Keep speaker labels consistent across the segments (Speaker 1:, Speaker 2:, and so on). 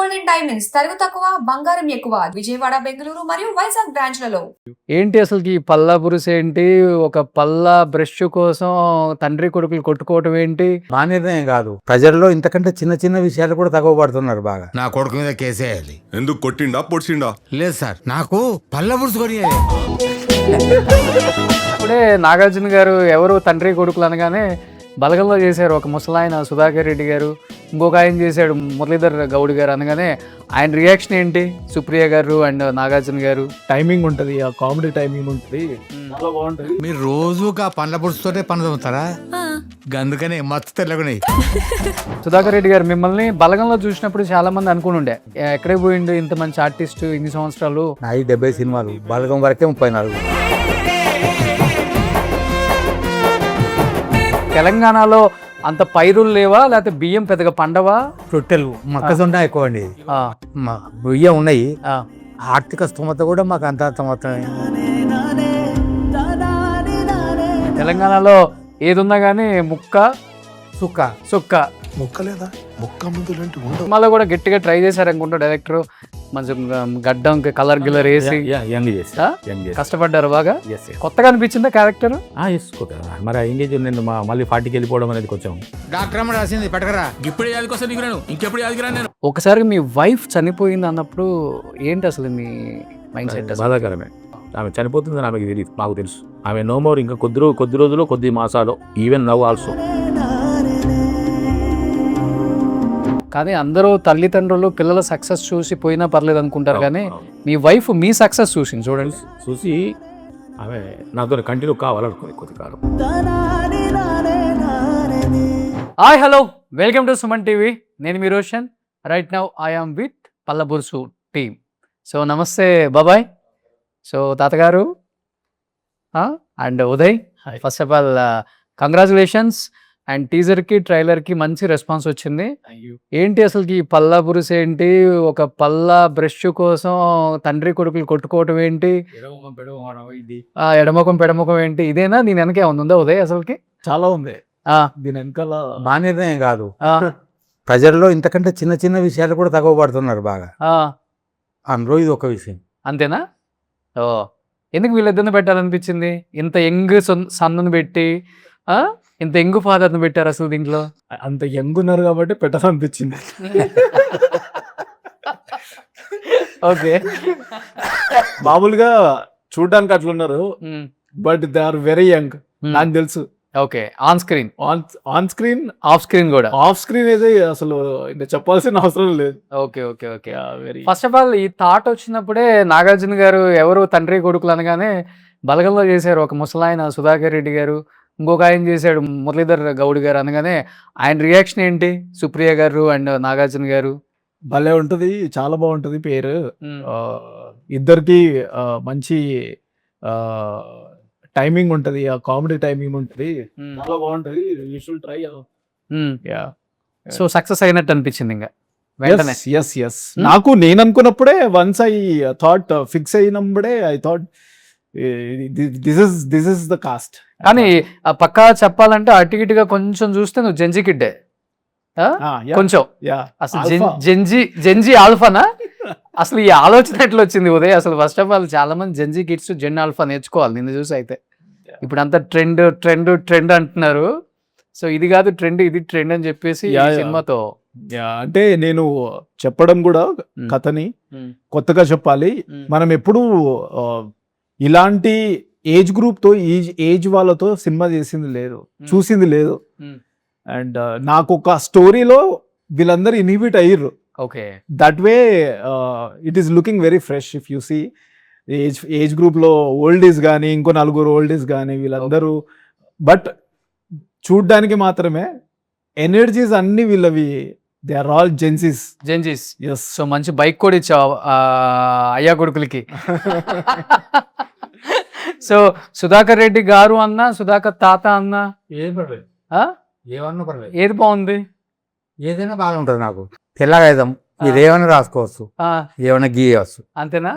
Speaker 1: Golden diamonds తరుగు తక్కువ బంగారం ఎక్కువ విజయవాడ బెంగళూరు మరియు వైజాగ్ బ్రాంచ్లలో.
Speaker 2: ఏంటి అసలుకి ఈ పల్లా పురుష ఏంటి? ఒక పల్లా బ్రష్ కోసం తండ్రి కొడుకులు కొట్టుకోవటం ఏంటి?
Speaker 3: మా నిర్ణయం కాదు, ప్రజల్లో ఇంతకంటే చిన్న చిన్న విషయాలు కూడా తగ్గబడుతున్నారు బాగా.
Speaker 4: నా కొడుకు మీద కేసేయాలి.
Speaker 5: ఎందుకు కొట్టిండా పొడిచిండా?
Speaker 4: లేదు సార్, నాకు పళ్ళ పురుసు కొని
Speaker 2: ఇప్పుడే నాగార్జున గారు ఎవరు తండ్రి కొడుకులు అనగానే బలగంలో చేశారు ఒక ముసలాయన సుధాకర్ రెడ్డి గారు, ఇంకొక ఆయన చేశాడు మురళీధర్ గౌడ్ గారు అనగానే ఆయన రియాక్షన్ ఏంటి? సుప్రియ గారు అండ్ నాగార్జున గారు
Speaker 6: టైమింగ్ ఉంటుంది, ఆ కామెడీ టైమింగ్ ఉంటుంది, చాలా బాగుంటుంది.
Speaker 4: మీరు రోజు ఆ పండ్ల పురుసుతోనే పనులు తమ్ముతారా? అందుకనే మత్తు తెల్లగున్నాయి.
Speaker 2: సుధాకర్ రెడ్డి గారు మిమ్మల్ని బలగంలో చూసినప్పుడు చాలా మంది అనుకుని ఉండే ఎక్కడే పోయిండు ఇంత మంచి ఆర్టిస్ట్ ఇన్ని సంవత్సరాలు.
Speaker 3: నా 70 సినిమాలు, బలగం వరకే 34.
Speaker 2: తెలంగాణలో అంత పైరులు లేవా, లేకపోతే బియ్యం పెద్దగా పండవా?
Speaker 3: రొట్టెలు మొక్కజొన్న ఎక్కువ అండి, బియ్యం ఉన్నాయి. ఆర్థిక స్తోమత కూడా మాకు అంత స్తోమత.
Speaker 2: తెలంగాణలో ఏదున్నా కానీ ముక్క
Speaker 3: సుక్క
Speaker 2: సుక్క
Speaker 5: మొక్కలేదా? మొక్క ముందులంటే ఉండవు.
Speaker 2: సినిమాలో కూడా గట్టిగా ట్రై చేశారు అనుకుంటా డైరెక్టర్. మంచి గడ్డం కలర్ గిల్లర్ వేసి కష్టపడ్డారు బాగా. కొత్తగా అనిపించిందా క్యారెక్టర్?
Speaker 6: మరి ఎంగేజ్ నేను మళ్ళీ 40కి వెళ్ళిపోవడం అనేది కొంచెం.
Speaker 4: డాక్టర్ అమ్మ రాసింది పట్టకరా.
Speaker 7: ఇప్పుడు యాదికొస్తా నీకు నేను ఇంకెప్పుడు యాదికిరా నేను.
Speaker 2: ఒకసారి మీ వైఫ్ చనిపోయింది అన్నప్పుడు ఏంటి అసలు మీ మైండ్ సెట్?
Speaker 6: బాధాకరమే. ఆమె చనిపోతుందని ఆమెకి తెలియదు, మాకు తెలుసు. ఆమె నో మోర్, ఇంకా కొద్ది రోజులు కొద్ది మాసాలు, ఈవెన్ నవ్ ఆల్సో.
Speaker 2: కానీ అందరూ తల్లిదండ్రులు పిల్లల సక్సెస్ చూసి పోయినా పర్లేదు అనుకుంటారు, కానీ మీ వైఫ్ మీ సక్సెస్ చూసింది చూడండి.
Speaker 6: చూసి ఆమె నాతో కంటిన్యూ కావాలనుకుని కొద్ది కాలం.
Speaker 2: Hi hello, welcome to Suman TV. నేను మీ Roshan. Right now I am with పల్లబుర్సు టీమ్. సో నమస్తే బాబాయ్. సో తాతగారు and Uday, first of all congratulations. And టీజర్కి ట్రైలర్కి మంచి రెస్పాన్స్ వచ్చింది. ఏంటి అసలుకి ఈ పల్లా పురుష ఏంటి? ఒక పల్లా బ్రష్ కోసం తండ్రి కొడుకులు కొట్టుకోవటం ఏంటి? ఎడముఖం పెడముఖం ఏంటి? ఇదేనా? దీని వెనకే ఉందా ఉదయ్? అసలుకి
Speaker 6: చాలా ఉంది దీని వెనకాల.
Speaker 3: మా నిర్ణయం కాదు, ప్రజల్లో ఇంతకంటే చిన్న చిన్న విషయాలు కూడా తగ్గబడుతున్నారు బాగా. అందులో ఇది ఒక విషయం.
Speaker 2: అంతేనా? ఓ, ఎందుకు వీళ్ళిద్దరిని పెట్టాలనిపించింది? ఇంత యంగ్ సన్నుని పెట్టి ఇంత యంగ్ ఫాదర్ని పెట్టారు అసలు దీంట్లో?
Speaker 6: అంత యంగ్ ఉన్నారు కాబట్టి పెట్టాలనిపించింది.
Speaker 2: ఓకే,
Speaker 6: మామూలుగా చూడడానికి అట్లున్నారు, but they are very young. నాకు తెలుసు.
Speaker 2: Okay, on screen
Speaker 6: on screen
Speaker 2: off screen కూడా.
Speaker 6: ఆఫ్ స్క్రీన్ అయితే అసలు ఇంకా చెప్పాల్సిన అవసరం లేదు.
Speaker 2: Okay okay okay. First of all ఈ థాట్ వచ్చినప్పుడే నాగార్జున గారు ఎవరు తండ్రి కొడుకులు అనగానే బలగంలో చేశారు ఒక ముసలాయన సుధాకర్ రెడ్డి గారు, ఇంకొక ఆయన చేశాడు మురళీధర్ గౌడ్ గారు అనగానే ఆయన రియాక్షన్ ఏంటి? సుప్రియ గారు అండ్ నాగార్జున గారు.
Speaker 6: భలే ఉంటుంది, చాలా బాగుంటుంది పేరు. ఇద్దరికి మంచి టైమింగ్ ఉంటుంది, ఆ కామెడీ టైమింగ్ ఉంటుంది, చాలా బాగుంటుంది. You should try.
Speaker 2: So success అయినట్టు అనిపించింది ఇంకా వెంటనే.
Speaker 6: నాకు నేను అనుకున్నప్పుడే, వన్స్ ఐ థాట్ ఫిక్స్ అయినప్పుడే I thought this is the cast.
Speaker 2: కానీ పక్కా చెప్పాలంటే అటు ఇటుగా కొంచెం చూస్తే నువ్వు జెంజీ కిడ్డే కొంచెం. అసలు జెంజీ ఆల్ఫానా? అసలు ఈ ఆలోచన ఎట్లా వచ్చింది ఉదయ్? అసలు ఫస్ట్ ఆఫ్ ఆల్ చాలా మంది జెంజీ కిడ్స్ జెన్ ఆల్ఫా నేర్చుకోవాలి నిన్ను చూసి. అయితే ఇప్పుడు అంతా ట్రెండ్ ట్రెండ్ ట్రెండ్ అంటున్నారు. సో ఇది కాదు ట్రెండ్, ఇది ట్రెండ్ అని చెప్పేసి సినిమాతో.
Speaker 6: అంటే నేను చెప్పడం కూడా కథని కొత్తగా చెప్పాలి. మనం ఎప్పుడు ఇలాంటి ఏజ్ గ్రూప్ తో, ఏజ్ వాళ్ళతో సినిమా చేసింది లేదు, చూసింది లేదు. అండ్ నాకు ఒక స్టోరీలో వీళ్ళందరూ ఇన్హిబిట్ అయ్యారు.
Speaker 2: Okay,
Speaker 6: that way it is looking very fresh. If you see age group లో ఓల్డీస్ కానీ, ఇంకో 4 ఓల్డీస్ కానీ, వీళ్ళందరూ బట్ చూడ్డానికి మాత్రమే. ఎనర్జీస్ అన్ని వీళ్ళవి, they are all Gen Zs.
Speaker 2: Yes. So మంచి బైక్ కూడా ఇచ్చావు అయ్యా కొడుకులకి. సో సుధాకర్ రెడ్డి గారు అన్నా, సుధాకర్ తాత అన్నా
Speaker 3: ఏమన్నా పర్లేదు,
Speaker 2: ఏది బాగుంది?
Speaker 3: ఏదైనా బాగుంటుంది నాకు. తెల్లగాయదాం, మీరు ఏమైనా రాసుకోవచ్చు, ఏమైనా గీయవచ్చు.
Speaker 2: అంతేనా?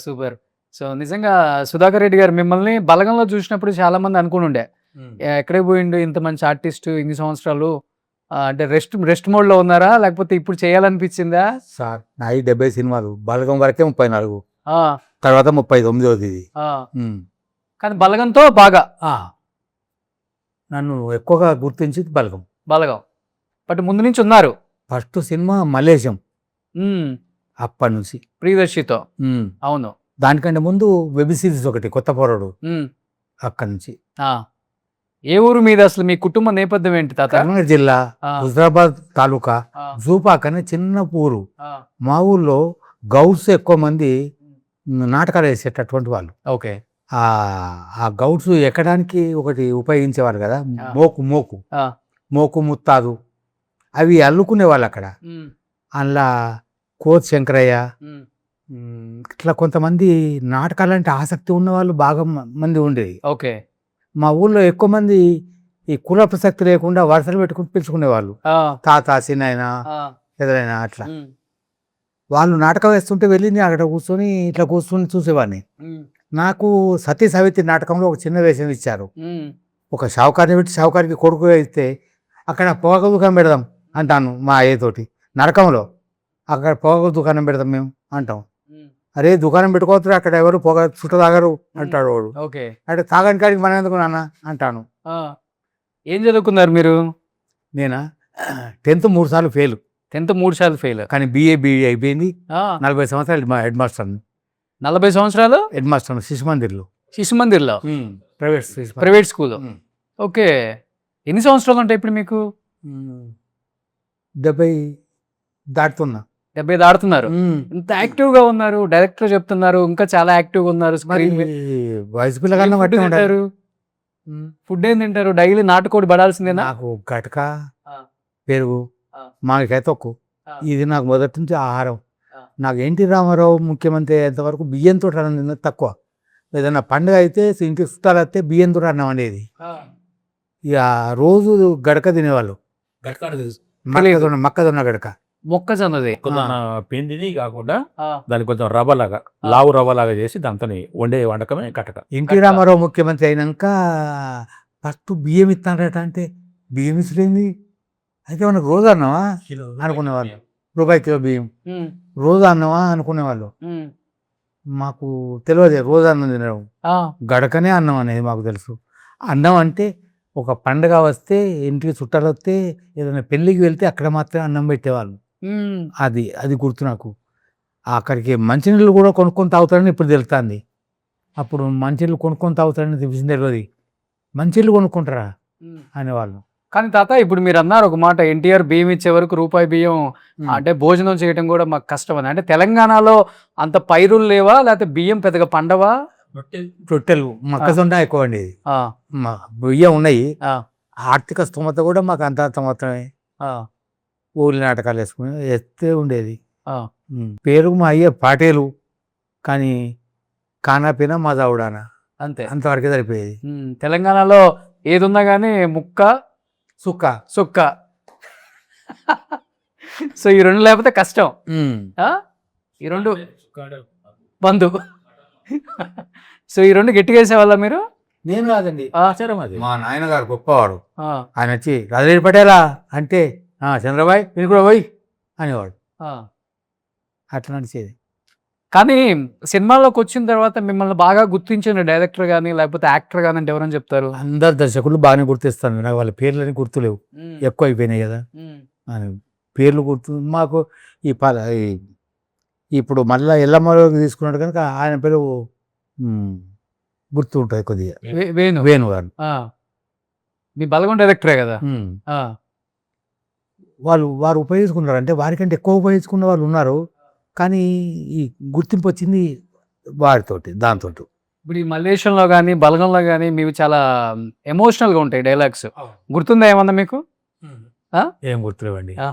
Speaker 2: సూపర్. సో నిజంగా సుధాకర్ రెడ్డి గారు మిమ్మల్ని బలగంలో చూసినప్పుడు చాలా మంది అనుకుని ఉండే ఎక్కడే పోయిండు ఇంత మంచి ఆర్టిస్ట్ ఇన్ని సంవత్సరాలు అంటే రెస్ట్ మోడ్లో ఉన్నారా లేకపోతే ఇప్పుడు చేయాలనిపించిందా?
Speaker 3: సార్ నాయి 70 సినిమాలు, బలగం వరకే 34,
Speaker 2: ఆ,
Speaker 3: తర్వాత 39ది ఇది.
Speaker 2: ఆ.
Speaker 3: ఉమ్.
Speaker 2: కానీ బలగంతో బాగా
Speaker 3: ఆ. నన్ను ఎక్కువగా గుర్తించింది బలగం.
Speaker 2: బలగం బట్ ముందు నుంచి ఉన్నారు.
Speaker 3: ఫస్ట్ సినిమా మలేషియం,
Speaker 2: ఉమ్,
Speaker 3: అప్పటి నుంచి.
Speaker 2: ప్రియదర్శితో.
Speaker 3: ఉమ్.
Speaker 2: అవును.
Speaker 3: దానికంటే ముందు వెబ్ సిరీస్ ఒకటి కొత్త పోరడు,
Speaker 2: ఉమ్,
Speaker 3: అక్కడి నుంచి.
Speaker 2: ఆ. ఏ ఊరు మీద అసలు మీ కుటుంబ నేపథ్యం ఏంటి తాత?
Speaker 3: కరీంనగర్ జిల్లా
Speaker 2: ఆ,
Speaker 3: హుజరాబాద్ తాలూకా
Speaker 2: ఆ,
Speaker 3: జూపాక్ అనే చిన్న ఊరు.
Speaker 2: ఆ.
Speaker 3: మా ఊళ్ళో గౌడ్స్ ఎక్కువ మంది నాటకాలు వేసేటటువంటి వాళ్ళు.
Speaker 2: ఓకే.
Speaker 3: ఆ గౌడ్స్ ఎక్కడానికి ఒకటి ఉపయోగించేవారు కదా,
Speaker 2: ఆ.
Speaker 3: మోకు
Speaker 2: ఆ,
Speaker 3: ముత్తాదు, అవి అల్లుకునేవాళ్ళు అక్కడ.
Speaker 2: ఉమ్,
Speaker 3: అందులో కోత్ శంకరయ్య,
Speaker 2: ఉమ్,
Speaker 3: ఇట్లా కొంతమంది నాటకాలంటే ఆసక్తి ఉన్న వాళ్ళు బాగా మంది ఉండేది.
Speaker 2: ఓకే.
Speaker 3: మా ఊళ్ళో ఎక్కువ మంది ఈ కుల ప్రసక్తి లేకుండా వరుసలు పెట్టుకుని పిలుచుకునేవాళ్ళు,
Speaker 2: ఆ,
Speaker 3: తాత చిన్నైనా
Speaker 2: ఆ,
Speaker 3: ఎదురైనా అట్లా.
Speaker 2: ఉమ్,
Speaker 3: వాళ్ళు నాటకం వేస్తుంటే వెళ్ళి నేను అక్కడ కూర్చొని ఇట్లా కూర్చొని చూసేవాడిని.
Speaker 2: ఉమ్,
Speaker 3: నాకు సతీ సావిత్రి నాటకంలో ఒక చిన్న వేషం ఇచ్చారు.
Speaker 2: ఉమ్,
Speaker 3: ఒక షావుకారిని పెట్టి షావుకారికి కొడుకు ఇస్తే అక్కడ పొగ దుకాణం పెడదాం అంటాను మా అయ్యతోటి. నరకంలో అక్కడ పొగ దుకాణం పెడదాం మేము అంటాం.
Speaker 2: ఉమ్,
Speaker 3: అరే దుకాణం పెట్టుకోవచ్చు, అక్కడ ఎవరు పొగ చుట్ట తాగరు అంటాడు వాడు.
Speaker 2: ఓకే.
Speaker 3: అంటే తాగని కాడికి మనం ఎందుకు నాన్న అంటాను.
Speaker 2: ఆ. ఏం చదువుకున్నారు మీరు?
Speaker 3: నేనా 10th 3 సార్లు ఫెయిల్,
Speaker 2: 10th 3 సార్లు ఫెయిల్.
Speaker 3: కానీ BA అయిపోయింది. 40 సంవత్సరాలు మా హెడ్ మాస్టర్
Speaker 2: 40 సంవత్సరాలు
Speaker 3: శిశు మందిర్లో,
Speaker 2: శిశు మందిర్లో ప్రైవేట్ స్కూల్. ఓకే. ఎన్ని సంవత్సరాలు ఉంటాయి ఇప్పుడు మీకు?
Speaker 3: 70 దాటుతున్నా.
Speaker 2: 70 దాడుతున్నారు. ఇంత యాక్టివ్ గా ఉన్నారు, డైరెక్టర్ చెప్తున్నారు ఇంకా చాలా యాక్టివ్ గా ఉన్నారు.
Speaker 3: మరి
Speaker 2: స్క్రీన్ మీద.
Speaker 3: వయసు పిల్లగానే
Speaker 2: ఏం
Speaker 3: బట్టి
Speaker 2: ఫుడ్
Speaker 3: ఉంటారు.
Speaker 2: తింటారు? ఫుడ్ ఏం తింటారు? డైలీ నాటుకోడి పడాల్సిందేనా?
Speaker 3: నాకు గటక,
Speaker 2: ఆ.
Speaker 3: పెరుగు,
Speaker 2: ఆ.
Speaker 3: మామిడికాయ తొక్కు,
Speaker 2: ఆ.
Speaker 3: ఇది నాకు మొదటి నుంచి ఆహారం.
Speaker 2: ఆ.
Speaker 3: నాకు ఎన్టీ రామారావు ముఖ్యమంత్రి అయ్యేంతవరకు బియ్యంతో అన్నం తిన్నది తక్కువ. ఏదైనా పండుగ అయితే ఇంటికి చుట్టాలు వస్తే బియ్యంతో అన్నం అనేది.
Speaker 2: ఆ.
Speaker 3: ఇక రోజు గడక తినేవాళ్ళు, మొక్కజొన్న గడక.
Speaker 2: మొక్కజొన్నది.
Speaker 8: కొంచెం పిండిని కాకుండా
Speaker 2: ఆ.
Speaker 8: దాన్ని కొంచెం రవ్వలాగా, లావు రవ్వలాగా చేసి దాంతో వండే వంటకమే కటక.
Speaker 3: ఎన్టీ రామారావు ముఖ్యమంత్రి అయినాక ఫస్ట్ బియ్యం ఇస్తాడట. అంటే బియ్యం ఇస్తుంది అయితే మనకు రోజు అన్నమా అనుకునేవాళ్ళు. రూపాయి కిలో బియ్యం
Speaker 2: ఉమ్,
Speaker 3: రోజు అన్నమా అనుకునేవాళ్ళు.
Speaker 2: ఉమ్,
Speaker 3: మాకు తెలియదు రోజు అన్నం తినడం,
Speaker 2: ఆ,
Speaker 3: గడకనే అన్నం అనేది మాకు తెలుసు. అన్నం అంటే ఒక పండుగ వస్తే, ఇంటికి చుట్టాలు వస్తే, ఏదైనా పెళ్ళికి వెళ్తే అక్కడ మాత్రమే అన్నం పెట్టేవాళ్ళు.
Speaker 2: ఉమ్,
Speaker 3: అది గుర్తు నాకు. అక్కడికి మంచినీళ్ళు కూడా కొనుక్కొని తాగుతారని ఇప్పుడు తెలుస్తుంది. అప్పుడు మంచినీళ్ళు కొనుక్కొని తాగుతారని తెలియదు. మంచినీళ్ళు కొనుక్కుంటారా
Speaker 2: ఉమ్.
Speaker 3: అనేవాళ్ళు.
Speaker 2: కానీ తాత ఇప్పుడు మీరు అన్నారు ఒక మాట, ఎన్టీఆర్ బియ్యం ఇచ్చే వరకు రూపాయి బియ్యం అంటే భోజనం చేయడం కూడా మాకు కష్టం అని. అంటే తెలంగాణలో అంత పైరులు లేవా లేకపోతే బియ్యం పెద్దగా పండవా?
Speaker 3: రొట్టెలు, మొక్కజొన్న ఎక్కువ అండి.
Speaker 2: ఆ,
Speaker 3: బియ్యం ఉన్నాయి.
Speaker 2: ఆ,
Speaker 3: ఆర్థిక స్తోమత కూడా మాకు అంత మాత్రమే.
Speaker 2: ఆ,
Speaker 3: ఊళ్ళో నాటకాలు వేసుకుని ఎత్తే ఉండేది.
Speaker 2: ఆ.
Speaker 3: పేరుకు మా అయ్యే పాటేలు, కానీ కానాపీనా మా దావుడానా
Speaker 2: అంతే.
Speaker 3: అంతవరకే సరిపోయేది.
Speaker 2: తెలంగాణలో ఏది ఉన్నా కానీ ముక్క
Speaker 3: సుక్క.
Speaker 2: సుక్క. సో ఈ రెండు లేకపోతే కష్టం. ఆ? ఈ రెండు బంధు. సో ఈ రెండు గట్టిగా వేసేవాళ్ళ మీరు?
Speaker 3: నేను కాదండి,
Speaker 8: ఆచారం అది.
Speaker 3: మా నాయనగారు గొప్పవాడు.
Speaker 2: ఆ,
Speaker 3: ఆయన వచ్చి రాజరెడ్డి పటేలా అంటే చంద్రబాయ్ మీరు కూడా పోయి అనేవాడు.
Speaker 2: ఆ.
Speaker 3: అట్లా నడిచేది.
Speaker 2: కానీ సినిమాలోకి వచ్చిన తర్వాత మిమ్మల్ని బాగా గుర్తించిన డైరెక్టర్ కానీ లేకపోతే యాక్టర్ కానీ అంటే ఎవరని చెప్తారు?
Speaker 3: అందరు దర్శకులు బాగానే గుర్తిస్తాను. నాకు వాళ్ళ పేర్లని గుర్తులేవు, ఎక్కువ అయిపోయినాయి కదా అని. పేర్లు గుర్తు మాకు ఇప్పుడు మళ్ళీ ఎల్లమ్మలోకి తీసుకున్నాడు కనుక ఆయన పేరు గుర్తు ఉంటుంది కొద్దిగా. వేణు గారు.
Speaker 2: మీ బలగం డైరెక్టరే కదా. ఆ.
Speaker 3: వారు ఉపయోగించుకున్నారు. అంటే వారికంటే ఎక్కువ ఉపయోగించుకున్న వాళ్ళు ఉన్నారు, కానీ ఈ గుర్తింపు వచ్చింది వారితోటి, దాంతో.
Speaker 2: ఇప్పుడు ఈ మలేషియాలో కానీ బలగంలో కానీ మీవి చాలా ఎమోషనల్గా ఉంటాయి డైలాగ్స్. గుర్తుందా ఏమన్నా మీకు?
Speaker 3: ఏం గుర్తులేవండి.
Speaker 2: ఆ.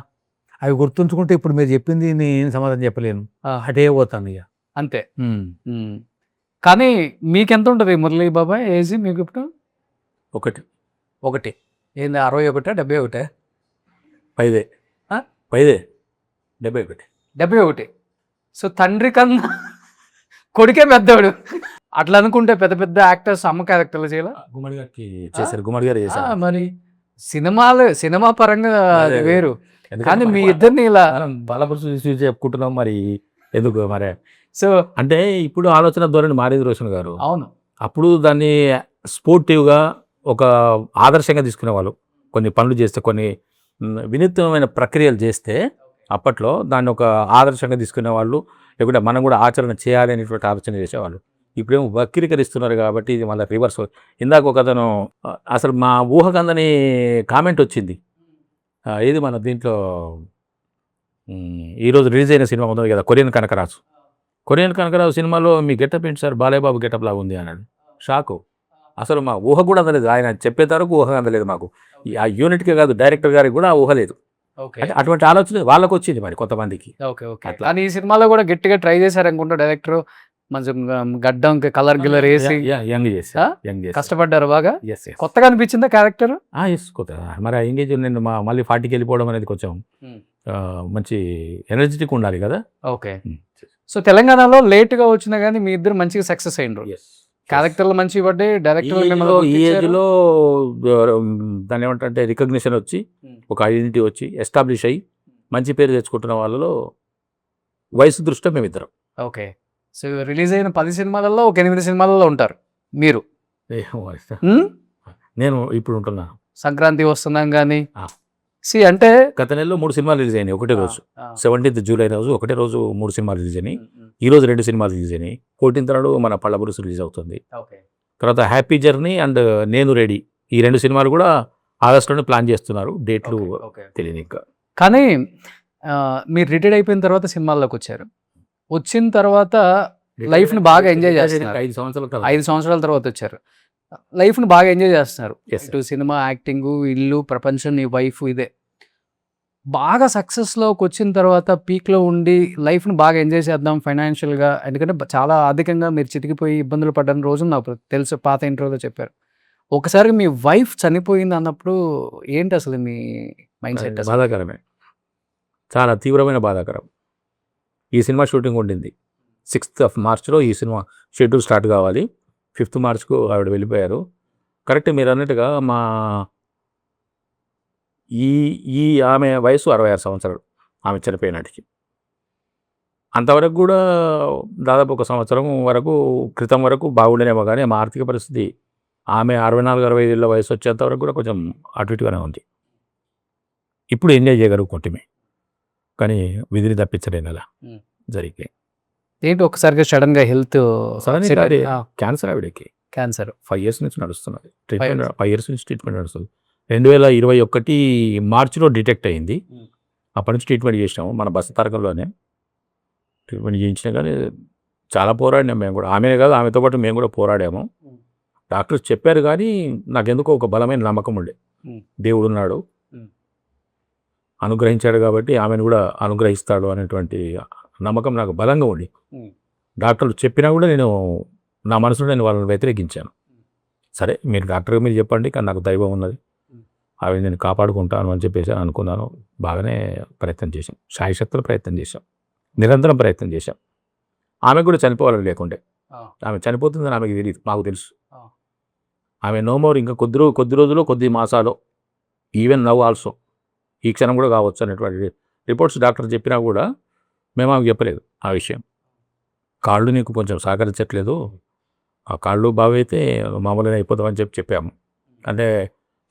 Speaker 3: అవి గుర్తుంచుకుంటే ఇప్పుడు మీరు చెప్పింది నేను సమాధానం చెప్పలేను. అటే పోతాను ఇక.
Speaker 2: అంతే. కానీ మీకెంత ఉంటుంది మురళీ బాబాయ్ ఏజ్ మీకు ఇప్పుడు?
Speaker 8: ఒకటి
Speaker 2: ఏంది 61, 71?
Speaker 8: 5 71.
Speaker 2: 71. సో తండ్రి కన్నా కొడుకే పెద్దవాడు. అట్లా అనుకుంటే పెద్ద పెద్ద యాక్టర్స్ అమ్మ క్యారెక్టర్లు చేయాలి.
Speaker 8: గుమ్మడి గారికి చేశారు, గుమ్మడి గారు చేశారు.
Speaker 2: మరి సినిమా పరంగా అది
Speaker 8: అదే.
Speaker 2: వేరు.
Speaker 8: ఎందుకంటే
Speaker 2: కానీ మీ
Speaker 8: మనం-
Speaker 2: ఇద్దరిని ఇలా
Speaker 8: మనం బలపరుచు చూసి చెప్పుకుంటున్నాం మరి ఎందుకు మరి
Speaker 2: సో
Speaker 8: అంటే ఇప్పుడు ఆలోచన ధోరణి మారింది రోషన్ గారు.
Speaker 2: అవును.
Speaker 8: అప్పుడు దాన్ని స్పోర్టివ్గా ఒక ఆదర్శంగా తీసుకునేవాళ్ళు. కొన్ని పనులు చేస్తే కొన్ని వినూత్నమైన ప్రక్రియలు చేస్తే అప్పట్లో దాన్ని ఒక ఆదర్శంగా తీసుకునేవాళ్ళు. లేకుంటే మనం కూడా ఆచరణ చేయాలి అనేటువంటి ఆలోచన చేసేవాళ్ళు. ఇప్పుడేమో వక్రీకరిస్తున్నారు కాబట్టి ఇది మళ్ళీ రివర్స్. ఇందాక ఒక అతను అసలు మా ఊహకందని కామెంట్ వచ్చింది. ఏది మన దీంట్లో ఈరోజు రిలీజ్ అయిన సినిమా ఉంది కదా, కొరియన్ కనకరాజు సినిమాలో మీ గెటప్ ఏంటి సార్, బాలయ్యబాబు గెటప్ లాగా ఉంది అన్నాడు. షాకు. అసలు మా ఊహ కూడా అందలేదు. ఆయన చెప్పేంత వరకు ఊహ అందలేదు మాకు. ఆ యూనిట్కే కాదు, డైరెక్టర్ గారికి కూడా ఆ ఊహ లేదు.
Speaker 2: ఓకే
Speaker 8: అంటే అటువంటి ఆలోచన వాళ్ళకు వచ్చింది మరి కొంతమందికి.
Speaker 2: Okay okay.
Speaker 8: అట్లా.
Speaker 2: కానీ ఈ సినిమాలో కూడా గట్టిగా ట్రై చేశారు అనుకుంటా డైరెక్టర్. మంచి గడ్డం కలర్ గిల్లర్ వేసి
Speaker 8: యంగ్ చేసా
Speaker 2: కష్టపడ్డారు బాగా.
Speaker 8: ఎస్ ఎస్
Speaker 2: కొత్తగా అనిపించిందా క్యారెక్టర్?
Speaker 8: ఎస్ కొత్త మరి ఎంగేజ్ నేను మళ్ళీ 40కి వెళ్ళిపోవడం అనేది కొంచెం మంచి ఎనర్జెటిక్ ఉండాలి కదా.
Speaker 2: ఓకే. సో తెలంగాణలో లేట్గా వచ్చినా కానీ మీ ఇద్దరు మంచిగా సక్సెస్ అయినరు. క్యారెక్టర్లు మంచి పడ్డాయి. డైరెక్టర్
Speaker 8: ఈ ఏజ్లో దాన్ని ఏమంటే రికగ్నిషన్ వచ్చి ఒక ఐడెంటిటీ వచ్చి ఎస్టాబ్లిష్ అయ్యి మంచి పేరు తెచ్చుకుంటున్న వాళ్ళలో వయసు దృష్ట్యా మేమిద్దరం.
Speaker 2: ఓకే. సో రిలీజ్ అయిన 10 సినిమాలలో ఒక 8 సినిమాలలో ఉంటారు మీరు.
Speaker 8: నేను ఇప్పుడు ఉంటున్నాను.
Speaker 2: సంక్రాంతి వస్తున్నాం కానీ
Speaker 8: ఆ.
Speaker 2: అంటే
Speaker 8: గత నెలలో 3 సినిమాలు రిలీజ్ అయినాయి ఒకటే రోజు. 17th జూలై రోజు ఒకటే రోజు 3 సినిమాలు రిలీజ్ అయినాయి. ఈ రోజు 2 సినిమాలు రిలీజ్ అయినాయి. 14th నాడు మన పళ్ళబురుసు రిలీజ్ అవుతుంది. తర్వాత హ్యాపీ జర్నీ అండ్ నేను రెడీ, ఈ 2 సినిమాలు కూడా ఆగస్టులోనే ప్లాన్ చేస్తున్నారు. డేట్లు తెలియదు ఇంకా.
Speaker 2: కానీ మీరు రిటైర్డ్ అయిపోయిన తర్వాత సినిమాల్లోకి వచ్చారు. వచ్చిన తర్వాత లైఫ్ని బాగా ఎంజాయ్ చేస్తున్నారు.
Speaker 8: 5 సంవత్సరాల తర్వాత
Speaker 2: 5 సంవత్సరాల తర్వాత వచ్చారు. లైఫ్ని బాగా ఎంజాయ్ చేస్తున్నారు.
Speaker 8: Yes, sir.
Speaker 2: ఇటు సినిమా, యాక్టింగ్, ఇల్లు, ప్రపంచం, నీ వైఫ్, ఇదే బాగా సక్సెస్లోకి వచ్చిన తర్వాత పీక్లో ఉండి లైఫ్ని బాగా ఎంజాయ్ చేద్దాం ఫైనాన్షియల్గా. ఎందుకంటే చాలా ఆర్థికంగా మీరు చితికిపోయి ఇబ్బందులు పడ్డని రోజు నాకు తెలుసు, పాత ఇంటర్వ్యూలో చెప్పారు. ఒకసారి మీ వైఫ్ చనిపోయింది అన్నప్పుడు ఏంటి అసలు మీ మైండ్ సెట్?
Speaker 8: బాధాకరమే, చాలా తీవ్రమైన బాధాకరం. ఈ సినిమా షూటింగ్ ఉండింది 6th మార్చ్లో. ఈ సినిమా షెడ్యూల్ స్టార్ట్ కావాలి. 5th మార్చ్కు ఆవిడ వెళ్ళిపోయారు. కరెక్ట్ మీరు అన్నట్టుగా మా ఈ ఆమె వయసు 66 సంవత్సరాలు ఆమె చనిపోయినాటికి. అంతవరకు కూడా దాదాపు 1 సంవత్సరం వరకు క్రితం వరకు బాగుండేనేమో కానీ మా ఆర్థిక పరిస్థితి ఆమె 64-65 ఏళ్ళ వయసు వచ్చేంత వరకు కూడా కొంచెం అటు ఇటుగానే ఉంది. ఇప్పుడు ఎంజాయ్ చేయగలుగుకుంటే కానీ విధిని తప్పించలేను అలా జరిగే.
Speaker 2: ఏంటి ఒకసారిగా సడన్గా హెల్త్
Speaker 8: క్యాన్సర్ ఆవిడకి
Speaker 2: క్యాన్సర్
Speaker 8: 5 years నుంచి నడుస్తున్నది ట్రీట్మెంట్. 5 years నుంచి ట్రీట్మెంట్ నడుస్తుంది. 2021 మార్చిలో డిటెక్ట్ అయింది. అప్పటి నుంచి ట్రీట్మెంట్ చేసినాము మన బస్సు తరగంలోనే ట్రీట్మెంట్ చేయించినా కానీ చాలా పోరాడినాం మేము కూడా. ఆమెనే కాదు, ఆమెతో పాటు మేము కూడా పోరాడాము. డాక్టర్స్ చెప్పారు కానీ నాకెందుకో ఒక బలమైన నమ్మకం ఉండే, దేవుడు ఉన్నాడు, అనుగ్రహించాడు కాబట్టి ఆమెను కూడా అనుగ్రహిస్తాడు అనేటువంటి నమ్మకం నాకు బలంగా ఉండి డాక్టర్లు చెప్పినా కూడా నేను నా మనసులో నేను వాళ్ళని వ్యతిరేకించాను. సరే మీరు డాక్టర్గా మీరు చెప్పండి, కానీ నాకు దైవం ఉన్నది, అవి నేను కాపాడుకుంటాను అని చెప్పేసి అనుకున్నాను. బాగానే ప్రయత్నం చేశాం, శాయశక్తులు ప్రయత్నం చేశాం, నిరంతరం ప్రయత్నం చేశాం. ఆమె కూడా చనిపోవాలని లేకుండే, ఆమె చనిపోతుందని ఆమెకు తెలియదు, మాకు తెలుసు. ఆమె నో మోర్, ఇంకా కొద్ది రోజులు కొద్ది మాసాలు, ఈవెన్ నవ్ ఆల్సో, ఈ క్షణం కూడా కావచ్చు అనేటువంటి రిపోర్ట్స్ డాక్టర్ చెప్పినా కూడా మేము ఆమెకు చెప్పలేదు ఆ విషయం. కాళ్ళు నీకు కొంచెం సహకరించట్లేదు, ఆ కాళ్ళు బాగైతే మామూలుగా అయిపోతామని చెప్పాము. అంటే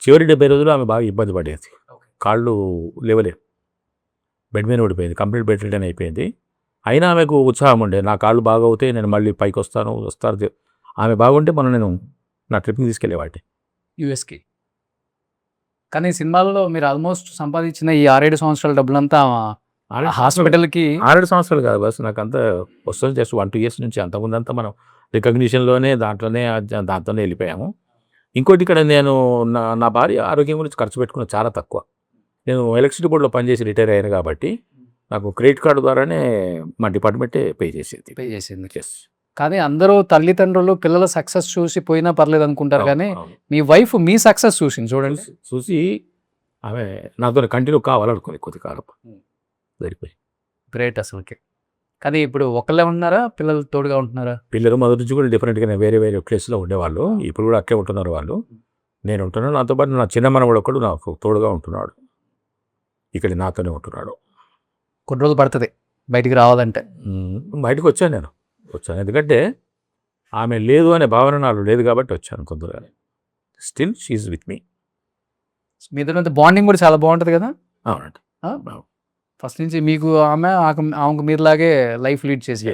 Speaker 8: చివరి 70 రోజులు ఆమె బాగా ఇబ్బంది పడేది, కాళ్ళు లేవలేదు, బెడ్ మీద పడిపోయింది, కంప్లీట్ బెడ్ రిటర్న్ అయిపోయింది. అయినా ఆమెకు ఉత్సాహం ఉండే, నా కాళ్ళు బాగా అవుతాయి, నేను మళ్ళీ పైకి వస్తారు. ఆమె బాగుంటే మనం నేను నా ట్రిప్కి తీసుకెళ్ళేవాటి
Speaker 2: యూఎస్కి. కానీ సినిమాల్లో మీరు ఆల్మోస్ట్ సంపాదించిన ఈ 6-7 సంవత్సరాల డబ్బులంతా హాస్పిటల్కి
Speaker 8: 6 సంవత్సరాలు కాదు, బస్ నాకు అంతా వస్తుంది జస్ట్ 1-2 years నుంచి. అంతకుముందంతా మనం రికగ్నిషన్లోనే దాంట్లోనే వెళ్ళిపోయాము. ఇంకోటి ఇక్కడ నేను నా భార్య ఆరోగ్యం గురించి ఖర్చు పెట్టుకున్న చాలా తక్కువ. నేను ఎలక్ట్రిసిటీ బోర్డులో పనిచేసి రిటైర్ అయ్యాను కాబట్టి నాకు క్రెడిట్ కార్డు ద్వారానే మా డిపార్ట్మెంటే పే చేసింది.
Speaker 2: కానీ అందరూ తల్లిదండ్రులు పిల్లల సక్సెస్ చూసి పోయినా పర్లేదు అనుకుంటారు, కానీ మీ వైఫ్ మీ సక్సెస్ చూసింది చూడండి.
Speaker 8: చూసి ఆమె నాతో కంటిన్యూ కావాలనుకుంది కొద్ది కాలం, సరిపోయి
Speaker 2: గ్రేట్ అసలుకి. కానీ ఇప్పుడు ఒకళ్ళే ఉన్నారా, పిల్లలు తోడుగా ఉంటున్నారా?
Speaker 8: పిల్లలు మొదటి నుంచి కూడా డిఫరెంట్గానే వేరే వేరే ప్లేస్లో ఉండేవాళ్ళు, ఇప్పుడు కూడా అట్లే ఉంటున్నారు వాళ్ళు. నేను ఉంటున్నాను, నాతో పాటు నా చిన్న మనవడు ఒకడు నాకు తోడుగా ఉంటున్నాడు, ఇక్కడ నాతోనే ఉంటున్నాడు.
Speaker 2: కొన్ని రోజులు పడుతుంది బయటికి రావాలంటే.
Speaker 8: బయటకు వచ్చాను ఎందుకంటే ఆమె లేదు అనే భావన నాలో లేదు కాబట్టి వచ్చాను కొందరుగానే. Still she with me.
Speaker 2: మీ ఇద్దరు బాండింగ్ కూడా చాలా బాగుంటుంది కదా.
Speaker 8: అవునండి.
Speaker 2: ఫస్ట్ నుంచి మీకు ఆమెకు మీరులాగే లైఫ్ లీడ్ చేసి.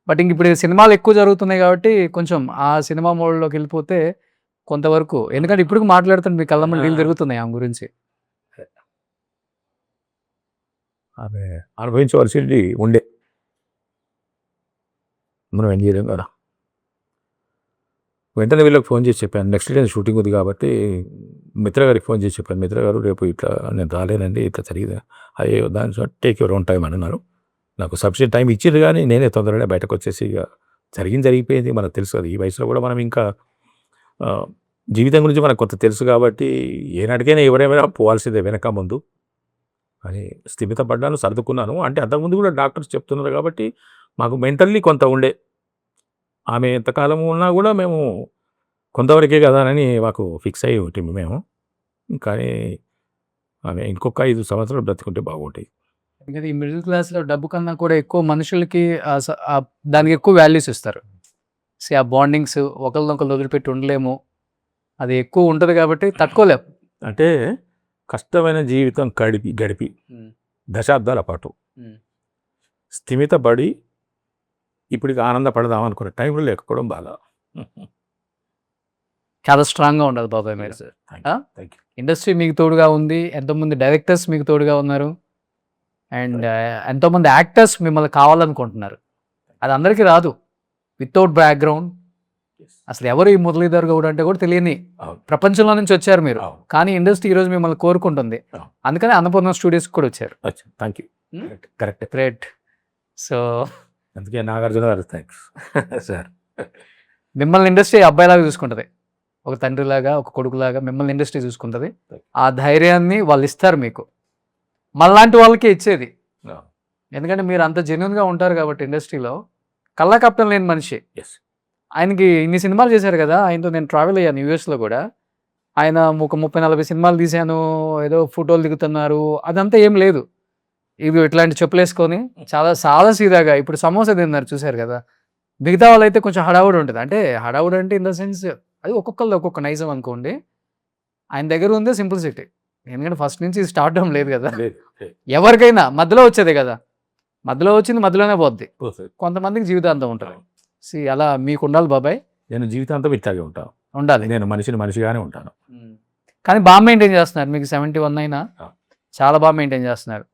Speaker 2: బట్ ఇంక ఇప్పుడు సినిమాలు ఎక్కువ జరుగుతున్నాయి కాబట్టి కొంచెం ఆ సినిమా మోడ్లోకి వెళ్ళిపోతే కొంతవరకు, ఎందుకంటే ఇప్పుడు మాట్లాడుతుంటే మీ కళ్ళ ముందు నీళ్ళు తిరుగుతున్నాయి ఆమె గురించి.
Speaker 8: ఆమె అనుభవించవలసింది ఉండే, మనం ఏం చేయలేం కదా. వెంటనే వీళ్ళకి ఫోన్ చేసి చెప్పాను, నెక్స్ట్ డే షూటింగ్ ఉంది కాబట్టి మిత్ర గారికి ఫోన్ చేసి చెప్పాను, మిత్ర గారు రేపు ఇట్లా నేను రాలేనండి, ఇట్లా జరిగింది, అయ్యే దాని టేక్ యువర్ ఓన్ టైం అని అన్నారు. నాకు సఫిషియెంట్ టైం ఇచ్చింది కానీ నేనే తొందరగా బయటకు వచ్చేసి ఇక జరిగిపోయింది. మనకు తెలుసు కదా, ఈ వయసులో కూడా మనం ఇంకా జీవితం గురించి మనకు కొంత తెలుసు కాబట్టి ఏనాటికైనా ఎవరైనా పోవాల్సిందే వెనక ముందు అని స్థిమిత పడ్డాను, సర్దుకున్నాను. అంటే అంతకుముందు కూడా డాక్టర్స్ చెప్తున్నారు కాబట్టి మాకు మెంటల్లీ కొంత ఉండే, ఆమె ఎంతకాలం ఉన్నా కూడా మేము కొంతవరకే కదా అని మాకు ఫిక్స్ అయ్యి ఉంటుంది మేము. కానీ ఆమె ఇంకొక 5 సంవత్సరాలు బ్రతుకుంటే బాగుంటాయి.
Speaker 2: ఎందుకంటే ఈ మిడిల్ క్లాస్లో డబ్బు కన్నా కూడా ఎక్కువ మనుషులకి దానికి ఎక్కువ వాల్యూస్ ఇస్తారు. ఆ బాండింగ్స్ ఒకరినొకరు వదిలిపెట్టి ఉండలేము, అది ఎక్కువ ఉంటుంది కాబట్టి తట్టుకోలేము.
Speaker 8: అంటే కష్టమైన జీవితం గడిపి దశాబ్దాల పాటు స్థిమిత పడి ఇప్పుడు ఆనందపడదాం అనుకునే టైంలో లేకపోవడం బాగా
Speaker 2: చాలా స్ట్రాంగ్గా ఉండదు బాబాయ్ మీరు. ఇండస్ట్రీ మీకు తోడుగా ఉంది, ఎంతోమంది డైరెక్టర్స్ మీకు తోడుగా ఉన్నారు, అండ్ ఎంతోమంది యాక్టర్స్ మిమ్మల్ని కావాలనుకుంటున్నారు. అది అందరికీ రాదు. వితౌట్ బ్యాక్గ్రౌండ్ అసలు ఎవరు ఈ మురళీధర్ గౌడ్ అంటే కూడా తెలియని ప్రపంచంలో నుంచి వచ్చారు మీరు. కానీ ఇండస్ట్రీ ఈరోజు మిమ్మల్ని కోరుకుంటుంది, అందుకని అన్నపూర్ణ స్టూడియోస్కి కూడా వచ్చారు.
Speaker 8: Thank you. Correct.
Speaker 2: Great. So
Speaker 8: అందుకే నాగార్జున గారు థ్యాంక్స్ సార్.
Speaker 2: మిమ్మల్ని ఇండస్ట్రీ అబ్బాయిలాగా చూసుకుంటుంది, ఒక తండ్రిలాగా ఒక కొడుకులాగా మిమ్మల్ని ఇండస్ట్రీ చూసుకుంటుంది. ఆ ధైర్యాన్ని వాళ్ళు ఇస్తారు మీకు, మళ్ళాంటి వాళ్ళకే ఇచ్చేది. ఎందుకంటే మీరు అంత జెన్యున్గా ఉంటారు కాబట్టి ఇండస్ట్రీలో. కళ్ళ కప్పం లేని మనిషి. ఆయనకి ఇన్ని సినిమాలు చేశారు కదా, ఆయనతో నేను ట్రావెల్ అయ్యాను యూఎస్లో కూడా. ఆయన ఒక 30-40 సినిమాలు తీశాను, ఏదో ఫోటోలు దిగుతున్నారు, అదంతా ఏం లేదు. ఇవి ఇట్లాంటి చెప్పులు వేసుకొని చాలా సాదా సీదాగా, ఇప్పుడు సమోసా తిన్నారు చూశారు కదా. మిగతా వాళ్ళు అయితే కొంచెం హడావుడి ఉంటుంది. అంటే హడావుడి అంటే ఇన్ ద సెన్స్ అది ఒక్కొక్కళ్ళు ఒక్కొక్క నైజం అనుకోండి. ఆయన దగ్గర ఉందే సింప్లిసిటీ. ఎందుకంటే ఫస్ట్ నుంచి స్టార్ట్ లేదు కదా, ఎవరికైనా మధ్యలో వచ్చేదే కదా, మధ్యలో వచ్చింది మధ్యలోనే పోద్ది. కొంతమందికి జీవితాంతం ఉంటుంది. అలా మీకు ఉండాలి బాబాయ్.
Speaker 8: నేను జీవితాంతం ఇట్లాగే ఉంటాను,
Speaker 2: ఉండాలి.
Speaker 8: నేను మనిషిగానే ఉంటాను.
Speaker 2: కానీ బాగా మెయింటైన్ చేస్తున్నారు. మీకు 71 అయినా చాలా బాగా మెయింటైన్ చేస్తున్నారు.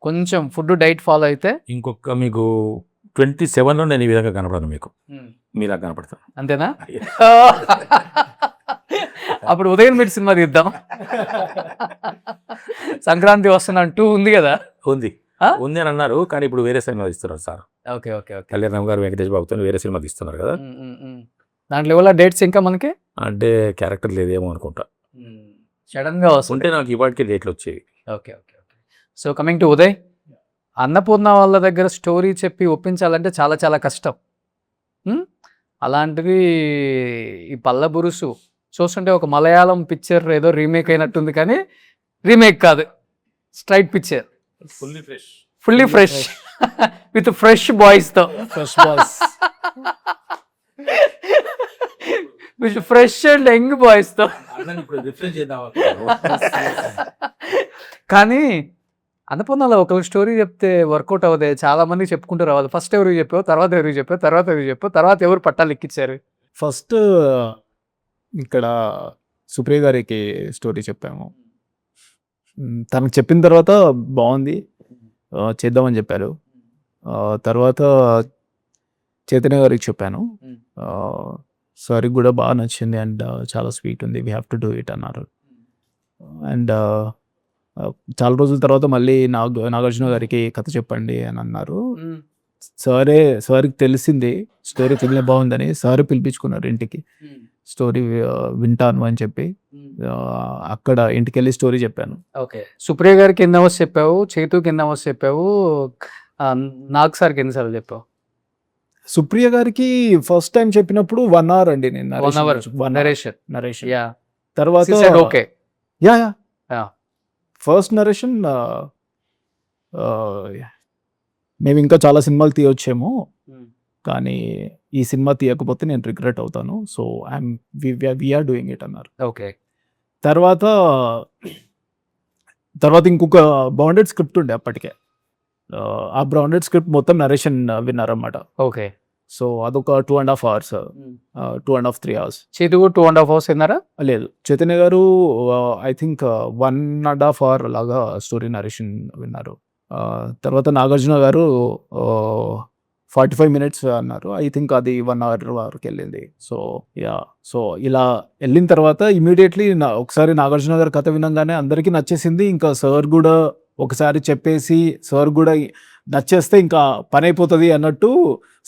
Speaker 2: కొంచెం ఫుడ్ డైట్ ఫాలో అయితే
Speaker 8: ఇంకొక మీకు 27లో నేను ఈ విధంగా కనపడను, మీకు మీలా కనపడతాను.
Speaker 2: అంతేనా? అప్పుడు ఉదయం మీరు సినిమా తీద్దాం. సంక్రాంతి వస్తున్నాను 2 ఉంది కదా.
Speaker 8: ఉంది అని అన్నారు, కానీ ఇప్పుడు వేరే సినిమా తీస్తున్నారు sir.
Speaker 2: Okay okay okay.
Speaker 8: Kalyan గారు వెంకటేష్ బాబుతో వేరే సినిమా తీస్తున్నారు కదా.
Speaker 2: దాంట్లో ఇవాళ డేట్స్ ఇంకా మనకి
Speaker 8: అంటే క్యారెక్టర్ లేదేమో అనుకుంటా.
Speaker 2: సడన్ గా వస్తుంటే
Speaker 8: నాకు ఇవాటికి డేట్లు వచ్చేవి.
Speaker 2: Okay okay okay. So coming to Uday, Annapurna వాళ్ళ దగ్గర స్టోరీ చెప్పి ఒప్పించాలంటే చాలా చాలా కష్టం. అలాంటిది ఈ పల్లబురుసు చూస్తుంటే ఒక మలయాళం పిక్చర్ ఏదో రీమేక్ అయినట్టుంది, కానీ రీమేక్ కాదు, straight picture, fully fresh with fresh బాయ్స్తో, విత్ ఫ్రెష్ అండ్ యంగ్ బాయ్స్తో. కానీ అన్నపూర్ణలో ఒక స్టోరీ చెప్తే వర్కౌట్ అవ్వదే, చాలా మంది చెప్పుకుంటూ రావాలి. ఫస్ట్ ఎవరికి చెప్పావు, తర్వాత ఎవరికి చెప్పావు, తర్వాత ఎవరు పట్టాలు ఎక్కించారు?
Speaker 6: ఫస్ట్ ఇక్కడ సుప్రియ గారికి స్టోరీ చెప్పాము. తనకు చెప్పిన తర్వాత బాగుంది చేద్దామని చెప్పారు. తర్వాత చైతన్య గారికి చెప్పాను, సార్కి కూడా బాగా నచ్చింది అండ్ చాలా స్వీట్ ఉంది, we have to do it అన్నారు. అండ్ చాలా రోజుల తర్వాత మళ్ళీ నాగార్జున గారికి కథ చెప్పండి అని అన్నారు. సార్కి తెలిసింది స్టోరీ తెలియ బాగుందని, సార్ పిలిపించుకున్నారు ఇంటికి, స్టోరీ వింటాను అని చెప్పి. అక్కడ ఇంటికి వెళ్ళి స్టోరీ చెప్పాను.
Speaker 2: ఓకే. సుప్రియ గారికి ఎన్ని అవర్స్ చెప్పావు, చైతుకి ఎన్ని అవర్స్ చెప్పావు, నాగ్ సార్కి ఎన్నిసార్లు చెప్పావు?
Speaker 6: సుప్రియ గారికి ఫస్ట్ టైం చెప్పినప్పుడు 1 hour అండి నేను
Speaker 2: 1 hour నరేషన్.
Speaker 6: నరేషన్
Speaker 2: యా
Speaker 6: తర్వాత
Speaker 2: okay.
Speaker 6: Yeah
Speaker 2: Yeah.
Speaker 6: First narration మేము ఇంకా చాలా సినిమాలు తీయొచ్చేమో, కానీ ఈ సినిమా తీయకపోతే నేను రిగ్రెట్ అవుతాను, సో వీఆర్ డూయింగ్ ఇట్ అన్నారు.
Speaker 2: ఓకే.
Speaker 6: తర్వాత ఇంకొక బౌండెడ్ స్క్రిప్ట్ ఉండే అప్పటికే. ఆ బౌండెడ్ స్క్రిప్ట్ మొత్తం నరేషన్ విన్నారన్నమాట.
Speaker 2: ఓకే.
Speaker 6: సో అదొక 2.5 hours, 2.5, 3 hours.
Speaker 2: చేతు 2.5 hours విన్నారా?
Speaker 6: లేదు, చైతన్య గారు ఐ థింక్ 1.5 hour లాగా స్టోరీ నరేషన్ విన్నారు. తర్వాత నాగార్జున గారు 45 minutes అన్నారు. ఐ థింక్ అది 1 hour వరకు వెళ్ళింది. సో ఇలా వెళ్ళిన తర్వాత ఇమీడియట్లీ ఒకసారి నాగార్జున గారు కథ వినంగానే అందరికీ నచ్చేసింది. ఇంకా సార్ కూడా ఒకసారి చెప్పేసి సార్ కూడా నచ్చేస్తే ఇంకా పని అయిపోతుంది అన్నట్టు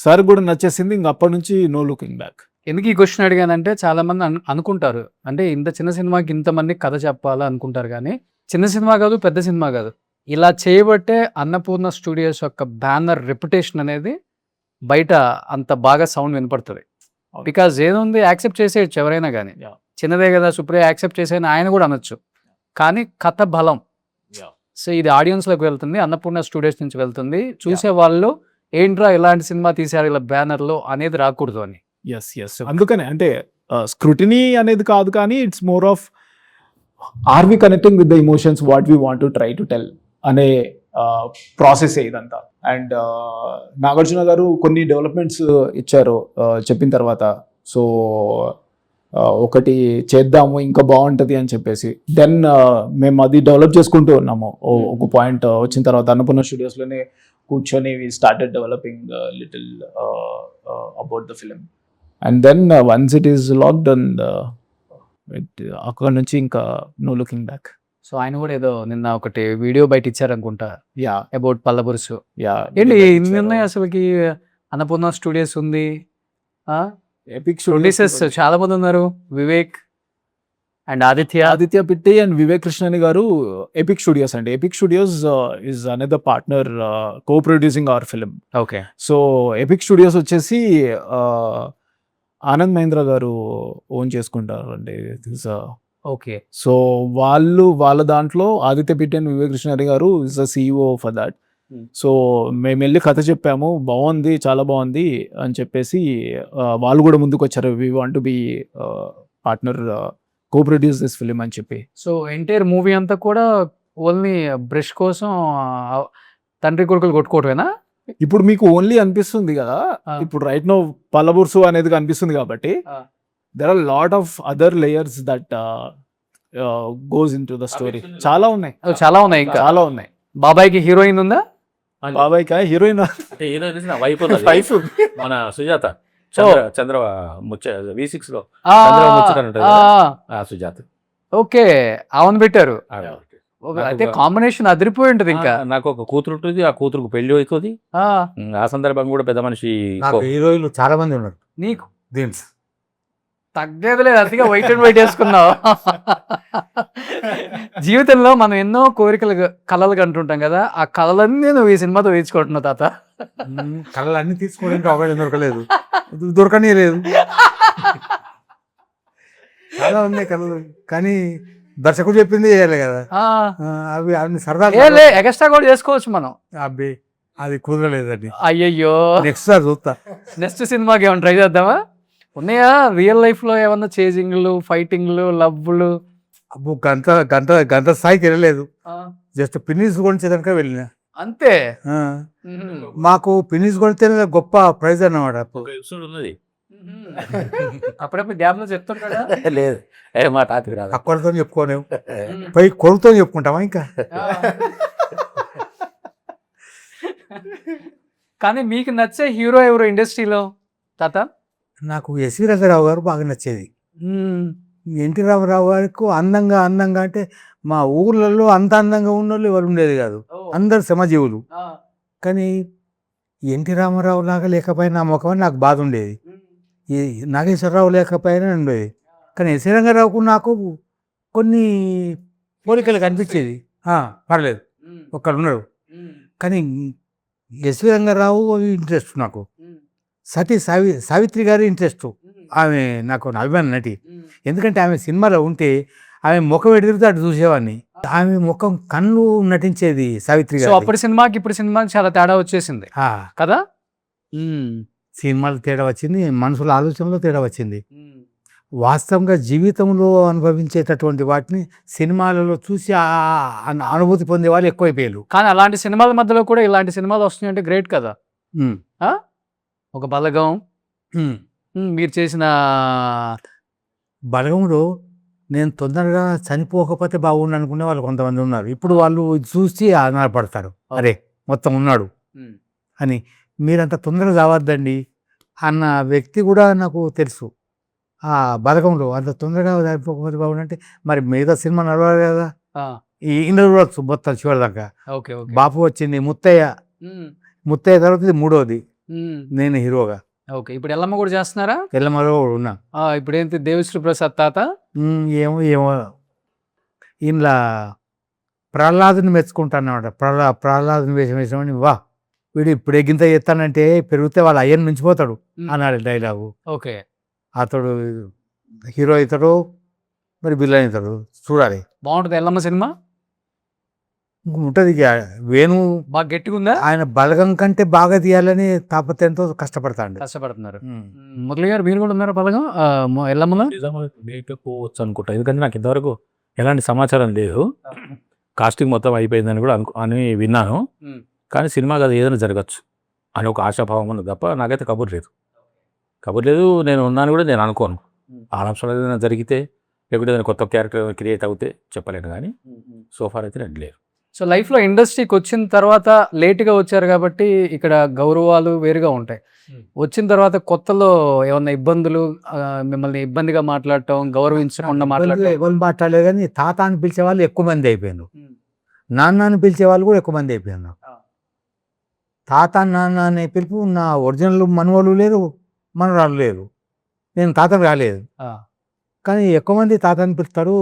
Speaker 6: సార్ కూడా నచ్చేసింది. ఇంకా అప్పటి నుంచి నో లుకింగ్ బ్యాక్.
Speaker 2: ఎందుకు ఈ క్వశ్చన్ అడిగానంటే చాలా మంది అనుకుంటారు, అంటే ఇంత చిన్న సినిమాకి ఇంతమంది కథ చెప్పాలా అనుకుంటారు, కానీ చిన్న సినిమా కాదు, పెద్ద సినిమా కాదు, ఇలా చేయబట్టే అన్నపూర్ణ స్టూడియోస్ యొక్క బ్యానర్ రెప్యుటేషన్ అనేది బయట అంత బాగా సౌండ్ వినపడుతుంది. బికాజ్ ఏముంది, యాక్సెప్ట్ చేసేయచ్చు ఎవరైనా, కానీ చిన్నదే కదా సుప్రియ యాక్సెప్ట్ చేసేయని ఆయన కూడా అనొచ్చు, కానీ కథ బలం. సో ఇది ఆడియన్స్లోకి వెళ్తుంది, అన్నపూర్ణ స్టూడియోస్ నుంచి వెళ్తుంది, చూసే వాళ్ళు ఏంట్రా ఇలాంటి సినిమా తీశారు ఇలా బ్యానర్లో అనేది రాకూడదు అని.
Speaker 6: ఎస్ అందుకనే అంటే స్క్రూటినీ అనేది కాదు, కానీ it's more of are we connecting with the emotions what we want to try to tell అనే ప్రాసెస్ ఇదంతా. అండ్ నాగార్జున గారు కొన్ని డెవలప్మెంట్స్ ఇచ్చారు చెప్పిన తర్వాత. సో ఒకటి చేద్దాము ఇంకా బాగుంటుంది అని చెప్పేసి దెన్ మేము అది డెవలప్ చేసుకుంటూ ఉన్నాము. ఒక పాయింట్ వచ్చిన తర్వాత అన్నపూర్ణ స్టూడియోస్లోనే కూర్చొని we started developing little about the film. And then once it is locked and అక్కడ నుంచి ఇంకా నో లుకింగ్ బ్యాక్.
Speaker 2: సో ఆయన కూడా ఏదో నిన్న ఒకటి వీడియో బయట ఇచ్చారనుకుంటా, అబౌట్ పల్లబురుసు. ఏంటి ఇన్ని ఉన్నాయి అసలుకి, అన్నపూర్ణ స్టూడియోస్ ఉంది,
Speaker 6: ఎపిక్
Speaker 2: ప్రొడ్యూసర్స్ చాలా మంది ఉన్నారు, వివేక్ అండ్ ఆదిత్య
Speaker 6: పిట్టి అండ్ వివేక్ కృష్ణని గారు ఎపిక్ స్టూడియోస్ అండి. Epic studios is another partner co producing hour film.
Speaker 2: Okay.
Speaker 6: So epic studios వచ్చేసి ఆనంద్ మహేంద్ర గారు ఓన్ చేసుకుంటారు అండి.
Speaker 2: ఓకే.
Speaker 6: సో వాళ్ళ దాంట్లో ఆదిత్య పిట్టి అండ్ వివేక్ కృష్ణని గారు is the CEO for that. So మేము వెళ్ళి కథ చెప్పాము, బాగుంది, చాలా బాగుంది అని చెప్పేసి వాళ్ళు కూడా ముందుకు వచ్చారు, we want to be partner co produce this film అని చెప్పి.
Speaker 2: సో ఎంటైర్ మూవీ అంతా కూడా ఓన్లీ బ్రష్ కోసం తండ్రి కొడుకులు కొట్టుకోవటమేనా?
Speaker 6: ఇప్పుడు మీకు ఓన్లీ అనిపిస్తుంది కదా, ఇప్పుడు రైట్ నో పల్లబుర్సు అనేది కనిపిస్తుంది కాబట్టి there are lot of other layers that goes into the story. చాలా ఉన్నాయి
Speaker 2: ఇంకా
Speaker 6: చాలా ఉన్నాయి.
Speaker 2: బాబాయ్కి హీరోయిన్ ఉందా?
Speaker 6: బాబాయ్ కా హీరోయిన్
Speaker 8: వైఫ్ మన సుజాత చంద్ర V6 లో సుజాత.
Speaker 2: ఓకే, అవును పెట్టారు. అయితే కాంబినేషన్ అదిరిపోయి ఉంటుంది. ఇంకా
Speaker 8: నాకు ఒక కూతురు ఉంటుంది, ఆ కూతురుకు పెళ్లి అవుతుంది. ఆ సందర్భంగా కూడా పెద్ద మనిషి
Speaker 3: హీరోయిన్లు చాలా మంది ఉన్నారు.
Speaker 2: నీకు
Speaker 3: దీంట్లో
Speaker 2: తగ్గేది లేదు, అతిగా వైట్ అండ్ వైట్ వేసుకున్నావు. జీవితంలో మనం ఎన్నో కోరికలు కళలు కంటుంటాం కదా, ఆ కళలన్నీ నువ్వు ఈ సినిమాతో వేయించుకుంటున్నావు తాత.
Speaker 3: కళలు అన్ని తీసుకోవడానికి అవకాశం దొరకలేదు, దొరకనే లేదు. చాలా ఉన్నాయి కళలు, కానీ దర్శకుడు చెప్పింది చేయాలి కదా. అవి అన్ని సరదా
Speaker 2: ఎక్స్ట్రా కూడా చేసుకోవచ్చు మనం.
Speaker 3: అబ్బే అది కుదరలేదండి.
Speaker 2: అయ్యయ్యో,
Speaker 3: నెక్స్ట్ సార్ చూస్తా.
Speaker 2: నెక్స్ట్ సినిమాకి ఏమైనా ట్రై చేద్దామా? ఉన్నాయా రియల్ లైఫ్ లో ఏమన్నా చేజింగ్లు, ఫైటింగ్లు, లవ్లు?
Speaker 3: అబ్బో గంట గంట స్థాయికి వెళ్ళలేదు, జస్ట్ పిన్నిస్ కొనిచేదానిక వెళ్ళిన
Speaker 2: అంతే.
Speaker 3: మాకు పిన్నిస్ కొనితే గొప్ప ప్రైజ్ అన్నమాట.
Speaker 8: ఉన్నది
Speaker 2: అప్పుడప్పుడు డ్యామ్ లో చెప్తుంటాడా?
Speaker 8: లేదు, మా తాతకి రాదు.
Speaker 3: అక్కడితో చెప్పుకోలేము, పై కొడుతో చెప్పుకుంటామా ఇంకా.
Speaker 2: కానీ మీకు నచ్చే హీరో ఎవరు ఇండస్ట్రీలో తాత?
Speaker 3: నాకు ఎస్వి రంగారావు గారు బాగా నచ్చేది. ఎన్టీ రామారావు గారికి అందంగా అంటే మా ఊర్లలో అంత అందంగా ఉన్న వాళ్ళు ఎవరు ఉండేది కాదు, అందరు శ్రమజీవులు. కానీ ఎన్టీ రామారావు లాగా లేకపోయినా ఆ ముఖం నాకు బాధ ఉండేది, ఈ నాగేశ్వరరావు లేకపోయినా ఉండేది. కానీ ఎస్వి రంగారావుకు నాకు కొన్ని పోలికలు కనిపించేది. పర్లేదు ఒక్కడు ఉన్నాడు, కానీ ఎస్వి రంగారావు ఇంట్రెస్ట్ నాకు. సావిత్రి గారి ఇంట్రెస్ట్. ఆమె నాకు అభిమాన నటి. ఎందుకంటే ఆమె సినిమాలో ఉంటే ఆమె ముఖం ఎడిగితే అటు చూసేవాడిని. ఆమె ముఖం కళ్ళు నటించేది సావిత్రి
Speaker 2: సో
Speaker 3: గారు.
Speaker 2: అప్పటి సినిమాకి ఇప్పుడు సినిమాకి చాలా తేడా వచ్చేసింది కదా.
Speaker 3: సినిమాలు తేడా వచ్చింది, మనుషుల ఆలోచనలో తేడా వచ్చింది. వాస్తవంగా జీవితంలో అనుభవించేటటువంటి వాటిని సినిమాలలో చూసి అనుభూతి పొందే వాళ్ళు ఎక్కువైపోయారు.
Speaker 2: కానీ అలాంటి సినిమాల మధ్యలో కూడా ఇలాంటి సినిమాలు వస్తున్నాయంటే గ్రేట్ కదా. ఒక బలగం, మీరు చేసిన
Speaker 3: బలగంలో నేను తొందరగా చనిపోకపోతే బాగుండు అనుకునే వాళ్ళు కొంతమంది ఉన్నారు. ఇప్పుడు వాళ్ళు ఇది చూసి ఆనందపడతారు, అరే మొత్తం ఉన్నాడు అని. మీరంత తొందరగా కావద్దండి అన్న వ్యక్తి కూడా నాకు తెలుసు. ఆ బలగంలో అంత తొందరగా చనిపోకపోతే బాగుండంటే మరి మిగతా సినిమా నడవాలి కదా. ఈ ఇంటర్ చూడవచ్చు మొత్తం చివరిదాకా.
Speaker 2: Okay okay.
Speaker 3: బాపు వచ్చింది, ముత్తయ్య తర్వాత ఇది మూడోది నేను హీరోగా.
Speaker 2: ఓకే. ఇప్పుడు ఎల్లమ్మ కూడా చేస్తున్నారా?
Speaker 3: ఎల్లమలో ఉన్నా.
Speaker 2: ఇప్పుడు ఏంటి దేవిశ్రీ ప్రసాద్ తాత?
Speaker 3: ఏమో ఏమో ఇంట్లో ప్రహ్లాదుని మెచ్చుకుంటాను అన్నమాట. ప్రహ్లాదుని వేషం వేసామని, వా వీడు ఇప్పుడు ఎగ్గింత చేస్తానంటే పెరిగితే వాళ్ళ అయ్యని మించిపోతాడు అన్నాడు డైలాగు.
Speaker 2: ఓకే.
Speaker 3: అతడు హీరో అవుతాడు, మరి బిల్లు అవుతాడు. చూడాలి,
Speaker 2: బాగుంటుంది ఎల్లమ్మ సినిమా.
Speaker 3: ఉంటుంది. వేణు
Speaker 2: బాగా గట్టిగా ఉందా?
Speaker 3: ఆయన బలగం కంటే బాగా తీయాలని తాపత్రయంతో కష్టపడుతున్నారు.
Speaker 2: మురళి గారు మీరు కూడా ఉన్నారా బలగం ఎల్లమ్మలో?
Speaker 8: లేకపోవచ్చు అనుకుంటా, ఎందుకంటే నాకు ఇంతవరకు ఎలాంటి సమాచారం లేదు. కాస్టింగ్ మొత్తం అయిపోయిందని కూడా అని విన్నాను. కానీ సినిమా కదా ఏదైనా జరగచ్చు అని ఒక ఆశాభావం ఉంది తప్ప నాకైతే కబుర్ లేదు. నేను ఉన్నాను కూడా నేను అనుకోను. ఆరంభంలో ఏదైనా జరిగితే లేకపోతే ఏదైనా కొత్త క్యారెక్టర్ క్రియేట్ అవుతే చెప్పలేను, కానీ సోఫార్ అయితే నేను లేదు.
Speaker 2: సో లైఫ్లో ఇండస్ట్రీకి వచ్చిన తర్వాత లేట్గా వచ్చారు కాబట్టి ఇక్కడ గౌరవాలు వేరుగా ఉంటాయి. వచ్చిన తర్వాత కొత్తలో ఏమన్నా ఇబ్బందులు, మిమ్మల్ని ఇబ్బందిగా మాట్లాడటం, గౌరవించకుండా మాట్లాడటం?
Speaker 3: ఎవరు మాట్లాడలేదు, కానీ తాత అని పిలిచే వాళ్ళు ఎక్కువ మంది అయిపోయారు. నాన్న అని పిలిచే వాళ్ళు కూడా ఎక్కువ మంది అయిపోయారు. తాత నాన్న అనే పిలుపు నా ఒరిజినల్ మనవాళ్ళు లేరు, మనరాళ్ళు లేరు. నేను తాతను రాలేదు, కానీ ఎక్కువ మంది తాత అని పిలుస్తారు,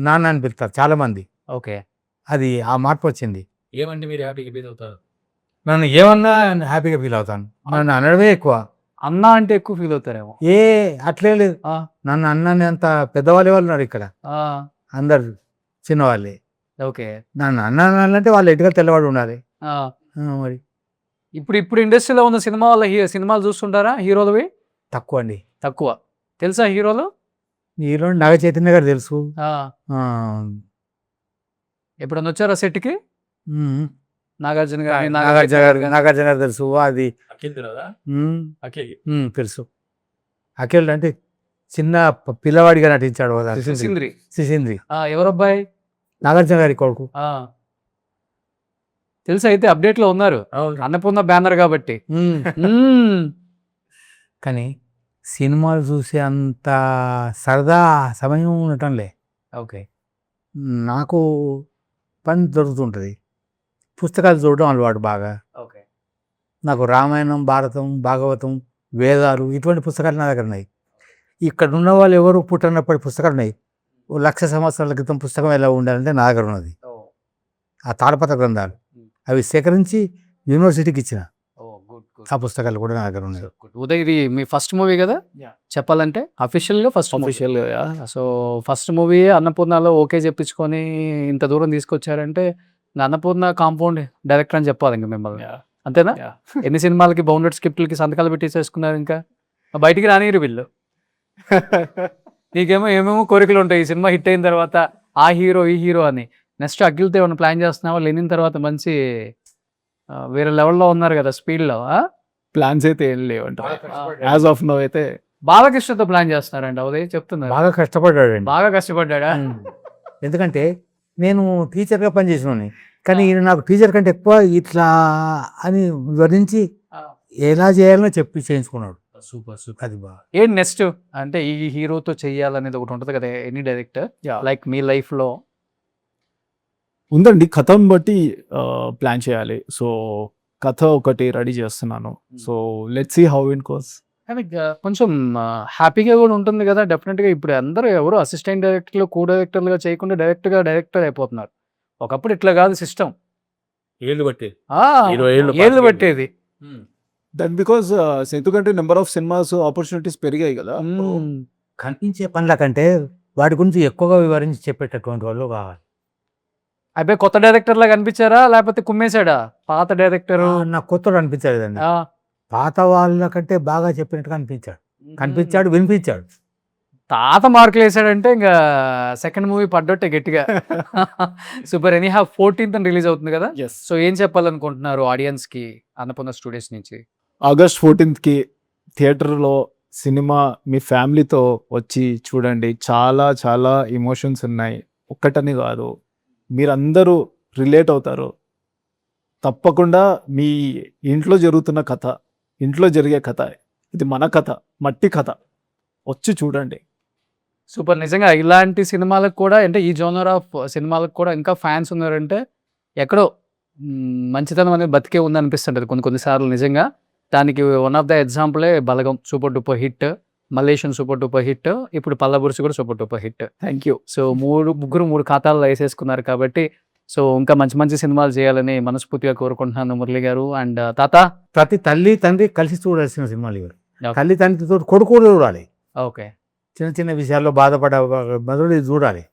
Speaker 3: నాన్న అని పిలుస్తారు చాలా మంది.
Speaker 2: ఓకే.
Speaker 3: అది ఆ మార్పు వచ్చింది.
Speaker 8: ఏమంటే మీరు హ్యాపీగా ఫీల్ అవుతారు?
Speaker 3: నన్ను ఏమన్నా హ్యాపీగా ఫీల్ అవుతాను. నన్ను అనడమే ఎక్కువ.
Speaker 2: అన్న అంటే ఎక్కువ ఫీల్ అవుతారేమో.
Speaker 3: అట్లే లేదు. నన్ను అన్నని అంత పెద్దవాళ్ళే వాళ్ళు ఉన్నారు ఇక్కడ, అందరు చిన్నవాళ్ళే.
Speaker 2: ఓకే.
Speaker 3: నన్ను అన్నానంటే వాళ్ళు ఎటుగా తెల్లవాడు ఉండాలి. మరి
Speaker 2: ఇప్పుడు ఇండస్ట్రీలో ఉన్న సినిమా వాళ్ళ సినిమాలు చూస్తుంటారా? హీరోలవి
Speaker 3: తక్కువ అండి.
Speaker 2: తక్కువ. తెలుసా హీరోలు?
Speaker 3: హీరో నాగ చైతన్య గారు తెలుసు.
Speaker 2: ఎప్పుడన్నా వచ్చారా సెట్కి? నాగార్జున గారు
Speaker 3: నాగార్జున గారు తెలుసు. అది తెలుసు. అఖిల్ అంటే చిన్న పిల్లవాడిగా నటించాడు కదా, శిశింద్రి.
Speaker 2: ఎవరబ్బాయి?
Speaker 3: నాగార్జున గారి కొడుకు.
Speaker 2: తెలుసు. అయితే అప్డేట్ లో ఉన్నారు, అన్నపూర్ణ బ్యానర్ కాబట్టి.
Speaker 3: కానీ సినిమాలు చూసే అంత సరదా సమయం ఉండటంలే.
Speaker 2: ఓకే.
Speaker 3: నాకు పని దొరుకుతుంటుంది, పుస్తకాలు చూడడం అలవాటు బాగా.
Speaker 2: ఓకే.
Speaker 3: నాకు రామాయణం, భారతం, భాగవతం, వేదాలు ఇటువంటి పుస్తకాలు నా దగ్గర ఉన్నాయి. ఇక్కడ ఉన్న వాళ్ళు ఎవరు పుట్టినప్పటి పుస్తకాలు ఉన్నాయి. 1,00,000 సంవత్సరాల క్రితం పుస్తకం ఎలా ఉండాలంటే నా దగ్గర ఉన్నది. ఆ తాళపత్ర గ్రంథాలు అవి సేకరించి యూనివర్సిటీకి ఇచ్చిన ఆ పుస్తకాలు కూడా నా దగ్గర ఉన్నాయి.
Speaker 2: ఉదయ్, ఇది మీ ఫస్ట్ మూవీ కదా చెప్పాలంటే? అఫీషియల్గా సో ఫస్ట్ మూవీ అన్నపూర్ణలో ఓకే చెప్పించుకొని ఇంత దూరం తీసుకొచ్చారంటే అన్నపూర్ణ కాంపౌండ్ డైరెక్టర్ అని చెప్పాలి ఇంకా మిమ్మల్ని, అంతేనా? ఎన్ని సినిమాలకి బౌండెడ్ స్క్రిప్ట్లకి సంతకాలు పెట్టి చేసుకున్నారు, ఇంకా బయటికి రానిరు వీళ్ళు. నీకేమో ఏమేమో కోరికలు ఉంటాయి ఈ సినిమా హిట్ అయిన తర్వాత, ఆ హీరో ఈ హీరో అని. నెక్స్ట్ అఖిల్తో ఏమైనా ప్లాన్ చేస్తున్నావా? లేని తర్వాత మంచి వేరే లెవెల్లో ఉన్నారు కదా, స్పీడ్లో.
Speaker 6: ప్లాన్స్ అయితే ఏం లేవంట యాజ్ ఆఫ్ నౌ. అయితే
Speaker 2: బాలకృష్ణతో ప్లాన్ చేస్తున్నారంట ఉదయ్ చెప్తున్నారు.
Speaker 3: బాగా కష్టపడ్డాడండి.
Speaker 2: బాగా కష్టపడ్డా?
Speaker 3: ఎందుకంటే నేను టీచర్గా పనిచేసినాను, కానీ ఈయన నాకు టీచర్ కంటే ఎక్కువ ఇట్లా అని వివరించి ఎలా చేయాలో చెప్పి చేయించుకున్నాడు.
Speaker 2: సూపర్.
Speaker 3: అది బాగా.
Speaker 2: ఏంటి నెక్స్ట్ అంటే ఈ హీరోతో చెయ్యాలనేది ఒకటి ఉంటుంది కదా ఎనీ డైరెక్టర్, లైక్ మీ లైఫ్లో
Speaker 6: ఉందండి. కథను బట్టి ప్లాన్ చేయాలి. సో కథ ఒకటి రెడీ చేస్తున్నాను. So let's see how it goes.
Speaker 2: కానీ కొంచెం హ్యాపీగా కూడా ఉంటుంది కదా డెఫినెట్గా. ఇప్పుడు అందరూ ఎవరు అసిస్టెంట్ డైరెక్టర్లు, కో డైరెక్టర్లుగా చేయకుండా డైరెక్టర్ అయిపోతున్నారు. ఒకప్పుడు ఇట్లా కాదు సిస్టమ్,
Speaker 8: ఏళ్ళు పట్టేది.
Speaker 2: ఏళ్ళు పట్టేది.
Speaker 6: దట్ బికాస్ ఎందుకంటే నెంబర్ ఆఫ్ సినిమాస్ ఆపర్చునిటీస్ పెరిగాయి కదా.
Speaker 3: కనిపించే పనుల కంటే వాటి గురించి ఎక్కువగా వివరించి చెప్పేటటువంటి వాళ్ళు కావాలి.
Speaker 2: అబ్బాయి కొత్త డైరెక్టర్ లాగా కనిపించారా లేకపోతే కుమ్మేశాడా పాత డైరెక్టర్?
Speaker 3: నాకు కొత్తగా అనిపించలేదండి. పాత వాళ్ళ కంటే బాగా చెప్పినట్టుగా కనిపించాడు, వినిపించాడు.
Speaker 2: తాత మార్కులు వేసాడంటే ఇంకా సెకండ్ మూవీ పడ్డట్టే గట్టిగా. సూపర్. ఎనీ 14th రిలీజ్ అవుతుంది కదా.
Speaker 6: ఎస్,
Speaker 2: సో ఏం చెప్పాలనుకుంటున్నారు ఆడియన్స్ కి అన్నపూర్ణ స్టూడియోస్ నుంచి?
Speaker 6: ఆగస్ట్ 14th థియేటర్లో సినిమా మీ ఫ్యామిలీతో వచ్చి చూడండి. చాలా చాలా ఎమోషన్స్ ఉన్నాయి, ఒక్కటని కాదు, మీరందరూ రిలేట్ అవుతారు. తప్పకుండా మీ ఇంట్లో జరుగుతున్న కథ, ఇంట్లో జరిగే కథ, ఇది మన కథ, మట్టి కథ, వచ్చి చూడండి.
Speaker 2: సూపర్. నిజంగా ఇలాంటి సినిమాలకు కూడా అంటే ఈ జోనర్ ఆఫ్ సినిమాలకు కూడా ఇంకా ఫ్యాన్స్ ఉన్నారంటే ఎక్కడో మంచితనం అనేది బతికే ఉంది అనిపిస్తుంటది కొన్నిసార్లు నిజంగా. దానికి వన్ ఆఫ్ ద ఎగ్జాంపులే Balagam super duper hit, Malaysian super duper hit, ఇప్పుడు పల్లబురుసు కూడా super duper hit.
Speaker 6: Thank you.
Speaker 2: So ముగ్గురు మూడు ఖాతాల్లో వేసేసుకున్నారు కాబట్టి సో ఇంకా మంచి మంచి సినిమాలు చేయాలని మనస్ఫూర్తిగా కోరుకుంటున్నాను మురళి గారు. అండ్ తాత,
Speaker 3: ప్రతి తల్లి తండ్రి కలిసి చూడాల్సిన సినిమాలు ఇవి.
Speaker 2: Okay.
Speaker 3: తల్లి తండ్రితో కొడుకు కూడా చూడాలి.
Speaker 2: ఓకే,
Speaker 3: చిన్న చిన్న విషయాల్లో బాధపడే బదులు ఇది చూడాలి.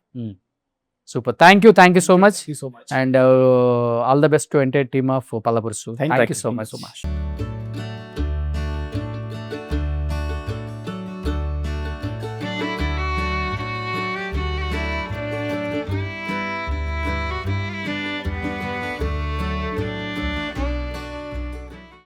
Speaker 2: Super. Thank you so much.
Speaker 6: So much.
Speaker 2: And all the best to entire team of పల్లబురుసు.
Speaker 6: Thank
Speaker 2: thank you
Speaker 6: you.
Speaker 2: So much.